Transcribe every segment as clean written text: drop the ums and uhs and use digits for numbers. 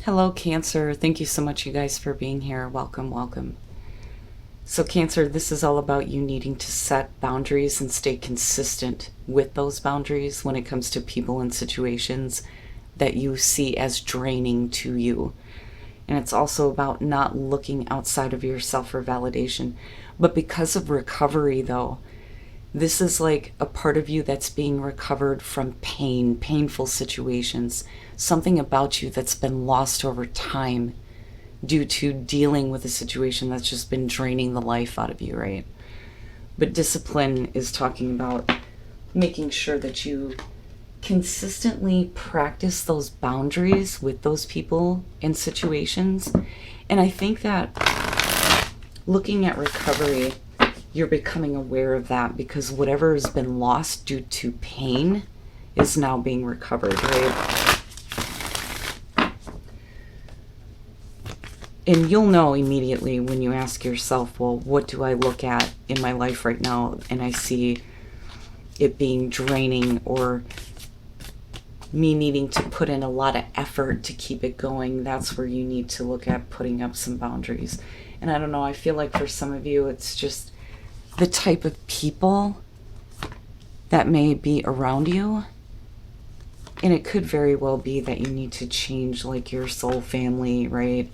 Hello, Cancer. Thank you so much, you guys, for being here. Welcome, welcome. So, Cancer, this is all about you needing to set boundaries and stay consistent with those boundaries when it comes to people and situations that you see as draining to you. And it's also about not looking outside of yourself for validation. But because of recovery, though, this is like a part of you that's being recovered from pain, painful situations, something about you that's been lost over time due to dealing with a situation that's just been draining the life out of you, right? But discipline is talking about making sure that you consistently practice those boundaries with those people and situations. And I think that looking at recovery, you're becoming aware of that because whatever has been lost due to pain is now being recovered, right? And you'll know immediately when you ask yourself, well, what do I look at in my life right now? And I see it being draining or me needing to put in a lot of effort to keep it going. That's where you need to look at putting up some boundaries. And I don't know, I feel like for some of you, it's just the type of people that may be around you. And it could very well be that you need to change like your soul family, right?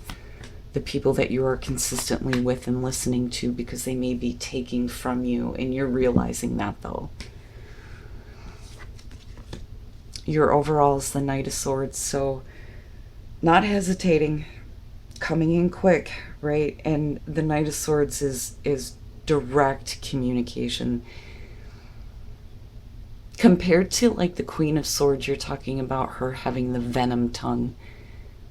The people that you are consistently with and listening to, because they may be taking from you, and you're realizing that though. Your overall is the Knight of Swords, so not hesitating, coming in quick, right? And the Knight of Swords is direct communication. Compared to like the Queen of Swords, you're talking about her having the venom tongue.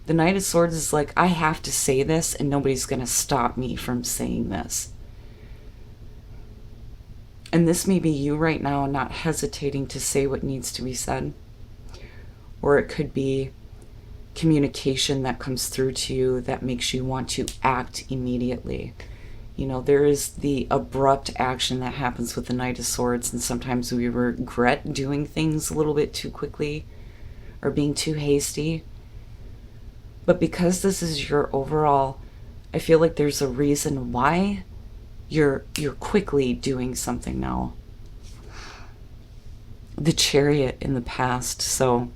The Knight of Swords is like, I have to say this and nobody's going to stop me from saying this. And this may be you right now not hesitating to say what needs to be said. Or it could be communication that comes through to you that makes you want to act immediately. You know, there is the abrupt action that happens with the Knight of Swords, and sometimes we regret doing things a little bit too quickly or being too hasty. But because this is your overall, I feel like there's a reason why you're quickly doing something now. The Chariot in the past, so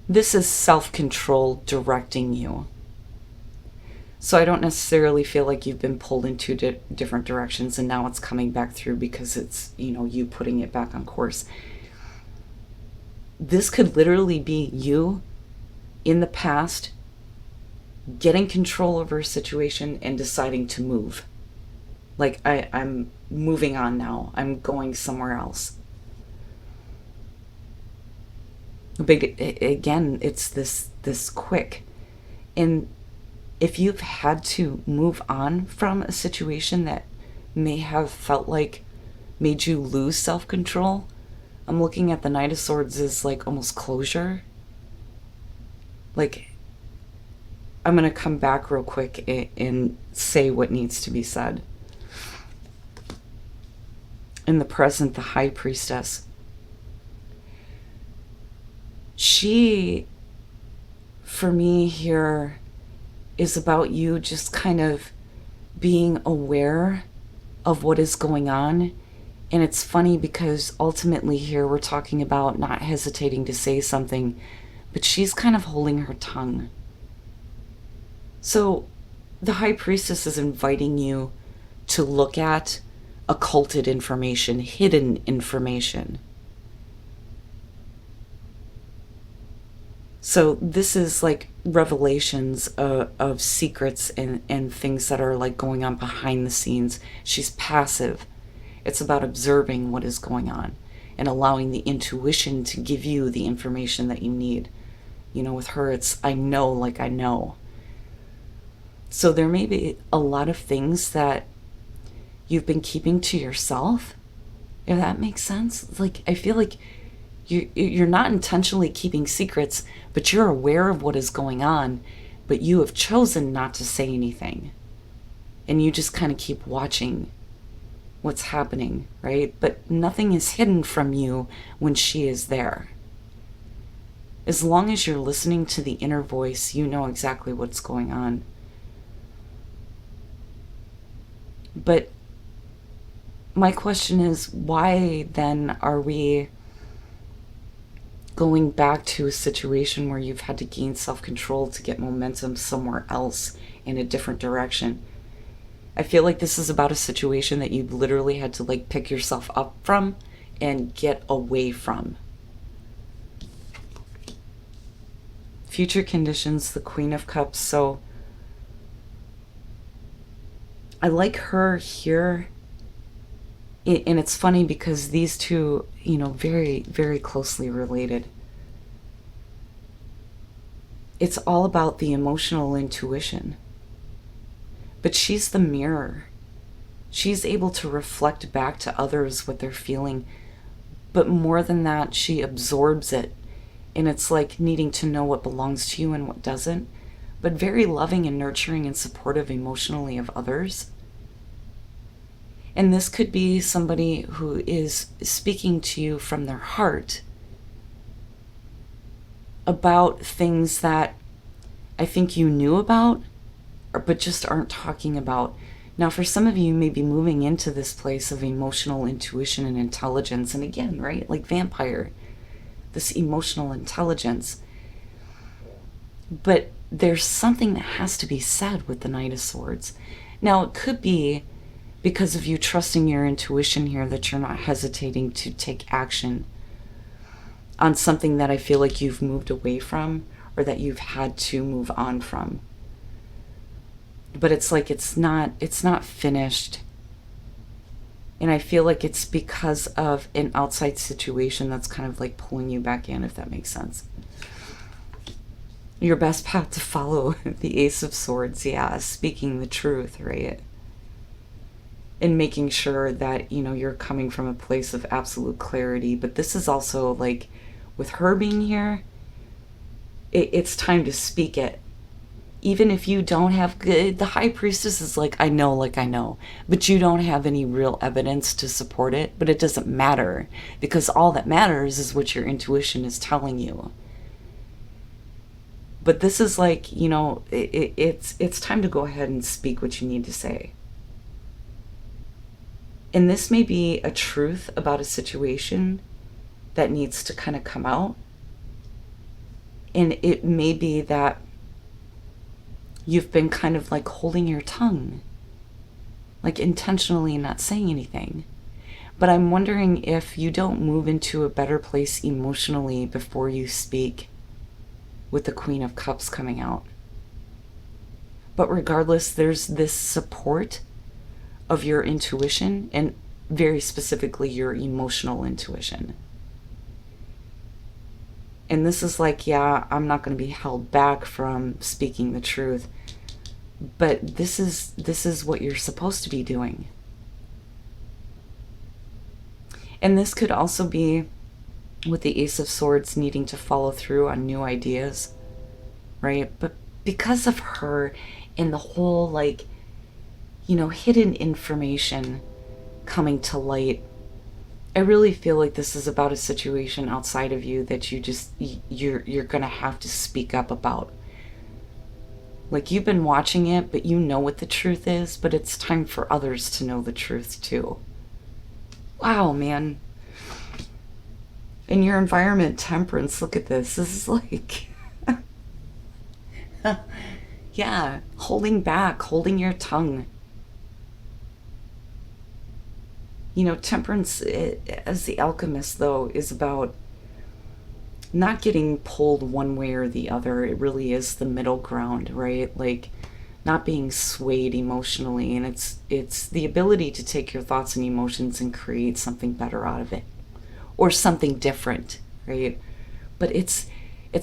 this is self-control directing you. So I don't necessarily feel like you've been pulled in two different directions and now it's coming back through because it's, you know, you putting it back on course. This could literally be you in the past getting control over a situation and deciding to move. Like, I'm moving on now. I'm going somewhere else. But again, it's this quick. And if you've had to move on from a situation that may have felt like made you lose self-control, I'm looking at the Knight of Swords as like almost closure. Like, I'm going to come back real quick and say what needs to be said. In the present, the High Priestess. She, for me here, is about you just kind of being aware of what is going on. And it's funny because ultimately here we're talking about not hesitating to say something, but she's kind of holding her tongue. So the High Priestess is inviting you to look at occulted information, hidden information. So this is like revelations of secrets and things that are like going on behind the scenes. She's passive. It's about observing what is going on and allowing the intuition to give you the information that you need. You know, with her, it's I know like I know. So there may be a lot of things that you've been keeping to yourself, if that makes sense. Like, I feel like you're not intentionally keeping secrets, but you're aware of what is going on, but you have chosen not to say anything. And you just kind of keep watching what's happening, right? But nothing is hidden from you when she is there. As long as you're listening to the inner voice, you know exactly what's going on. But my question is, why then are we going back to a situation where you've had to gain self-control to get momentum somewhere else in a different direction? I feel like this is about a situation that you literally had to like pick yourself up from and get away from. Future conditions, the Queen of Cups. So I like her here. And it's funny because these two, very, very closely related. It's all about the emotional intuition. But she's the mirror. She's able to reflect back to others what they're feeling. But more than that, she absorbs it. And it's like needing to know what belongs to you and what doesn't. But very loving and nurturing and supportive emotionally of others. And this could be somebody who is speaking to you from their heart about things that I think you knew about, but just aren't talking about. Now, for some of you, you may be moving into this place of emotional intuition and intelligence. And again, right, like vampire, this emotional intelligence. But there's something that has to be said with the Knight of Swords. Now, it could be because of you trusting your intuition here that you're not hesitating to take action on something that I feel like you've moved away from or that you've had to move on from. But it's like it's not finished. And I feel like it's because of an outside situation that's kind of like pulling you back in, if that makes sense. Your best path to follow, the Ace of Swords, yeah, speaking the truth, right? And making sure that, you're coming from a place of absolute clarity. But this is also like, with her being here, it's time to speak it. Even if you don't have good, the High Priestess is like I know. But you don't have any real evidence to support it. But it doesn't matter. Because all that matters is what your intuition is telling you. But this is like, it's time to go ahead and speak what you need to say. And this may be a truth about a situation that needs to kind of come out. And it may be that you've been kind of like holding your tongue, like intentionally not saying anything. But I'm wondering if you don't move into a better place emotionally before you speak, with the Queen of Cups coming out. But regardless, there's this support of your intuition, and very specifically your emotional intuition. And this is like, yeah, I'm not going to be held back from speaking the truth, but this is what you're supposed to be doing. And this could also be with the Ace of Swords needing to follow through on new ideas, right? But because of her and the whole like, hidden information coming to light, I really feel like this is about a situation outside of you that you're gonna have to speak up about. Like, you've been watching it, but you know what the truth is, but it's time for others to know the truth too. Wow, man. In your environment, Temperance, look at this. This is like, yeah, holding back, holding your tongue. Temperance, as the alchemist, though, is about not getting pulled one way or the other. It really is the middle ground, right? Like, not being swayed emotionally. And it's the ability to take your thoughts and emotions and create something better out of it. Or something different, right? But it's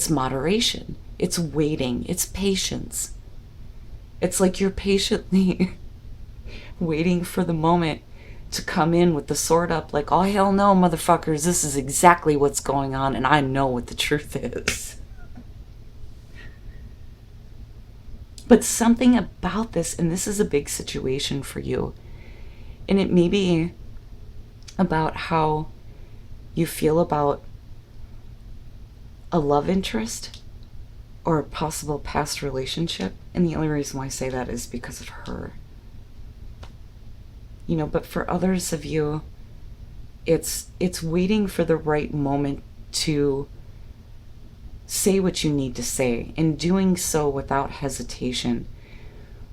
moderation. It's waiting. It's patience. It's like you're patiently waiting for the moment to come in with the sword up, like, oh, hell no, motherfuckers, this is exactly what's going on, and I know what the truth is. But something about this, and this is a big situation for you, and it may be about how you feel about a love interest or a possible past relationship. And the only reason why I say that is because of her. You know, but for others of you, it's waiting for the right moment to say what you need to say, and doing so without hesitation.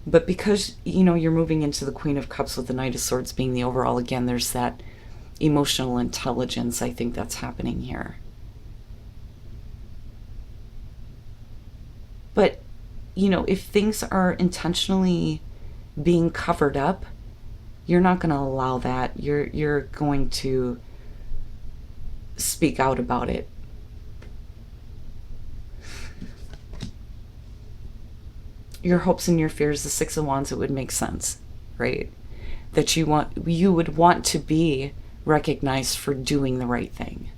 But because, you know, you're moving into the Queen of Cups with the Knight of Swords being the overall, again, there's that emotional intelligence, I think, that's happening here. But, you know, if things are intentionally being covered up, you're not going to allow that. You're going to speak out about it. Your hopes and your fears, the Six of Wands, it would make sense, right? That you would want to be recognized for doing the right thing.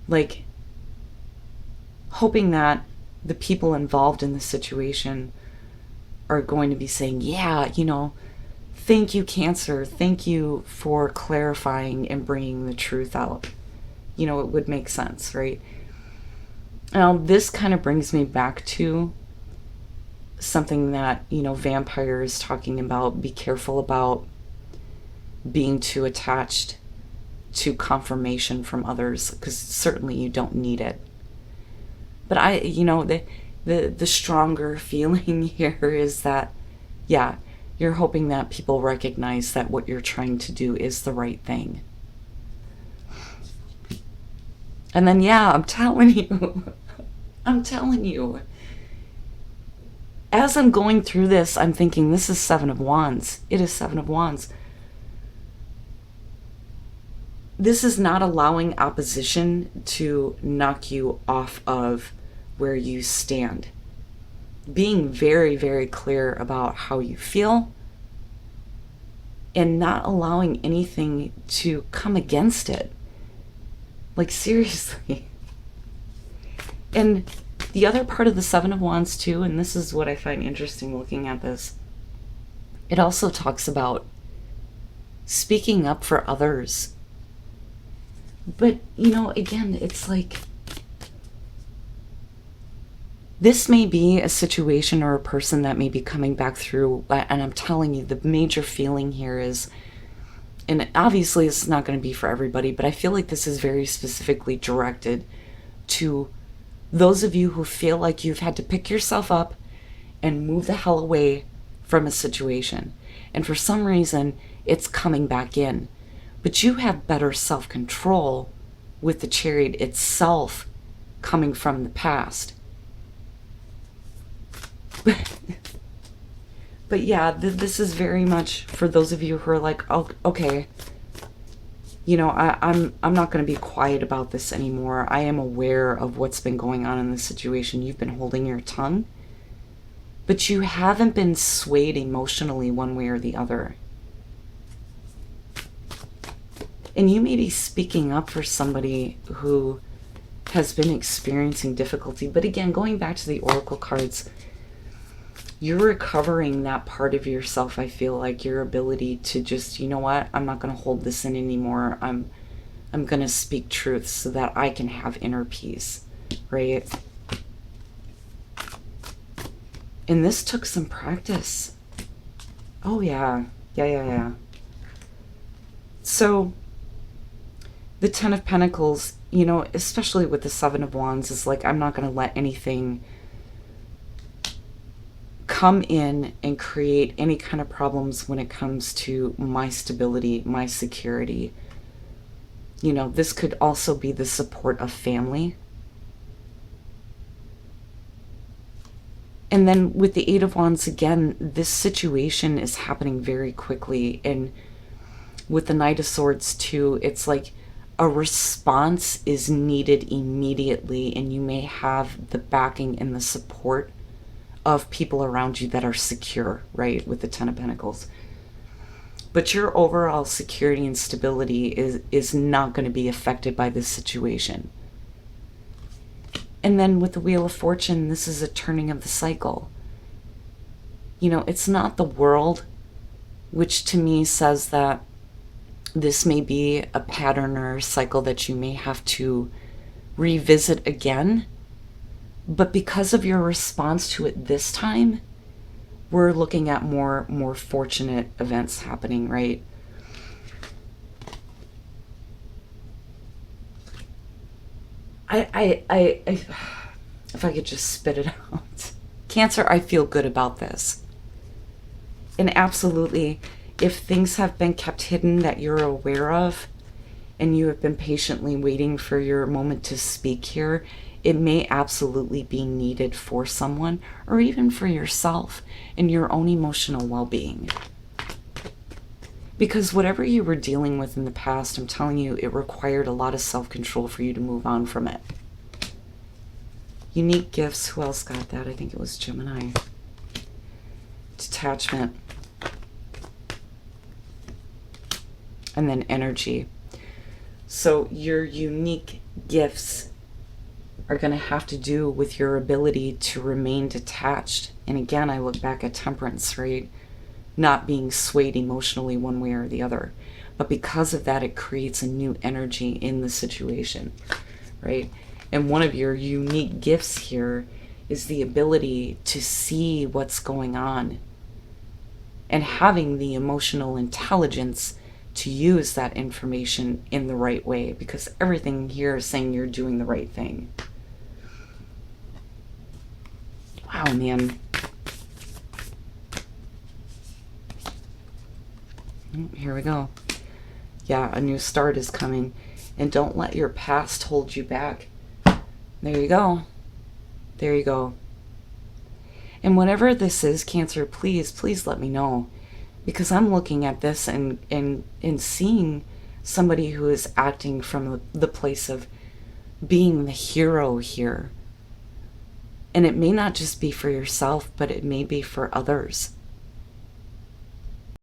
Like, hoping that the people involved in the situation are going to be saying, yeah, you know, thank you, Cancer. Thank you for clarifying and bringing the truth out. You know, it would make sense, right? Now, this kind of brings me back to something that, you know, Vampire is talking about. Be careful about being too attached to confirmation from others, because certainly you don't need it. But you know, the stronger feeling here is that, yeah, you're hoping that people recognize that what you're trying to do is the right thing. And then, yeah, I'm telling you, as I'm going through this, I'm thinking, this is Seven of Wands. It is Seven of Wands. This is not allowing opposition to knock you off of where you stand. Being very, very clear about how you feel and not allowing anything to come against it. Like, seriously. And the other part of the Seven of Wands too, and this is what I find interesting looking at this, it also talks about speaking up for others. But, you know, again, it's like, this may be a situation or a person that may be coming back through, and I'm telling you, the major feeling here is, and obviously it's not going to be for everybody, but I feel like this is very specifically directed to those of you who feel like you've had to pick yourself up and move the hell away from a situation. And for some reason, it's coming back in. But you have better self-control with the Chariot itself coming from the past. But yeah, this is very much for those of you who are like, oh, okay, you know, I'm not going to be quiet about this anymore. I am aware of what's been going on in this situation. You've been holding your tongue, but you haven't been swayed emotionally one way or the other. And you may be speaking up for somebody who has been experiencing difficulty. But again, going back to the Oracle cards, you're recovering that part of yourself. I feel like your ability to just, you know what, I'm not going to hold this in anymore. I'm going to speak truth so that I can have inner peace, right? And this took some practice. Oh yeah. Yeah. So the Ten of Pentacles, you know, especially with the Seven of Wands, is like, I'm not going to let anything come in and create any kind of problems when it comes to my stability, my security. You know, this could also be the support of family. And then with the Eight of Wands, again, this situation is happening very quickly. And with the Knight of Swords too, it's like a response is needed immediately, and you may have the backing and the support of people around you that are secure, right, with the Ten of Pentacles. But your overall security and stability is not going to be affected by this situation. And then with the Wheel of Fortune, this is a turning of the cycle. You know, it's not the world, which to me says that this may be a pattern or a cycle that you may have to revisit again. But because of your response to it this time, we're looking at more fortunate events happening, right? If I could just spit it out. Cancer, I feel good about this. And absolutely, if things have been kept hidden that you're aware of, and you have been patiently waiting for your moment to speak here, it may absolutely be needed for someone, or even for yourself and your own emotional well-being. Because whatever you were dealing with in the past, I'm telling you, it required a lot of self-control for you to move on from it. Unique gifts, who else got that? I think it was Gemini. Detachment. And then energy. So your unique gifts are going to have to do with your ability to remain detached. And again, I look back at temperance, right? Not being swayed emotionally one way or the other. But because of that, it creates a new energy in the situation, right? And one of your unique gifts here is the ability to see what's going on and having the emotional intelligence to use that information in the right way, because everything here is saying you're doing the right thing. Wow, man. Here we go. Yeah, a new start is coming. And don't let your past hold you back. There you go. There you go. And whatever this is, Cancer, please let me know. Because I'm looking at this and seeing somebody who is acting from the place of being the hero here. And it may not just be for yourself, but it may be for others.